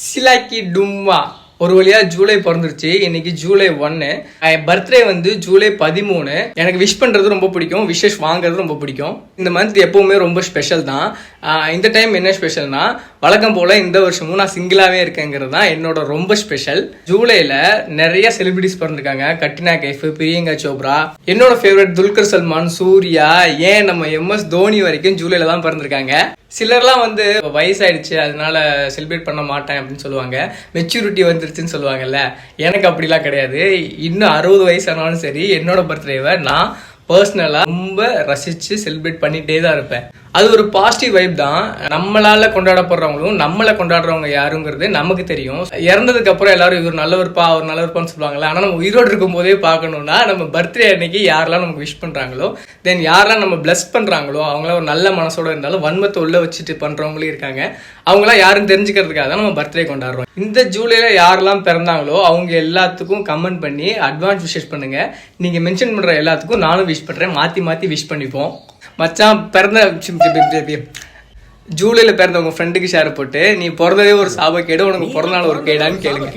சிலாக்கி டும்மா ஒரு வழியா ஜூலை பிறந்துருச்சு. இன்னைக்கு ஜூலை 1. என் பர்த்டே வந்து ஜூலை 13. எனக்கு விஷ் பண்றது ரொம்ப பிடிக்கும், விஷஸ் வாங்குறது ரொம்ப பிடிக்கும். இந்த மந்த் எப்பவுமே ரொம்ப ஸ்பெஷல் தான். இந்த டைம் என்ன ஸ்பெஷல்னா, வழக்கம் போல இந்த வருஷமும் நான் சிங்கிளாவே இருக்கேங்கிறது தான் என்னோட ரொம்ப ஸ்பெஷல். ஜூலைல நிறைய செலிபிரிட்டிஸ் பிறந்திருக்காங்க. கட்ரினா கைஃப், பிரியங்கா சோப்ரா, என்னோட ஃபேவரட் துல்கர் சல்மான், சூர்யா, ஏன் நம்ம MS தோனி வரைக்கும் ஜூலைல தான் பிறந்திருக்காங்க. சிலர்லாம் வந்து வயசாயிடுச்சு அதனால செலிப்ரேட் பண்ண மாட்டேன் அப்படின்னு சொல்லுவாங்க, மெச்சூரிட்டி வந்துருச்சுன்னு சொல்லுவாங்கல்ல. எனக்கு அப்படிலாம் கிடையாது. இன்னும் 60 வயசானாலும் சரி என்னோட பர்த்டேவை நான் பர்சனலா ரொம்ப ரசிச்சு செலிப்ரேட் பண்ணிட்டே தான் இருப்பேன். அது ஒரு பாசிட்டிவ் வைப் தான். நம்மளால கொண்டாடப்படுறவங்களும் நம்மளை கொண்டாடுறவங்க யாருங்கிறது நமக்கு தெரியும். இறந்ததுக்கு அப்புறம் எல்லாரும் இவர் நல்லவர்ப்பா அவர் நல்லவர்ப்பான்னு சொல்லுவாங்கல்ல. ஆனா நம்ம உயிரோடு இருக்கும் போதே பார்க்கணும்னா நம்ம பர்த்டே அன்னைக்கு யாரெல்லாம் நமக்கு விஷ் பண்றாங்களோ, தென் யாரெல்லாம் நம்ம பிளஸ் பண்றாங்களோ, அவங்களாம் ஒரு நல்ல மனசோட இருந்தாலும் வன்மத்தை உள்ள வச்சுட்டு பண்றவங்களும் இருக்காங்க. அவங்களாம் யாரும் தெரிஞ்சுக்கிறதுக்காக தான் நம்ம பர்த்டே கொண்டாடுறோம். இந்த ஜூலைல யாரெல்லாம் பிறந்தாங்களோ அவங்க எல்லாத்துக்கும் கமெண்ட் பண்ணி அட்வான்ஸ் விஷஸ் பண்ணுங்க. நீங்க மென்ஷன் பண்ற எல்லாத்துக்கும் நானும் விஷ் பண்றேன். மாத்தி மாத்தி விஷ் பண்ணிப்போம். மச்சான் பிறந்த ஜூலைல பிறந்த உங்க ஃப்ரெண்டுக்கு ஷேர் போட்டு, நீ பிறந்ததே ஒரு சாபக்கேடு, உனக்கு பிறந்தநாள் ஒரு கேடான்னு கேளுங்க.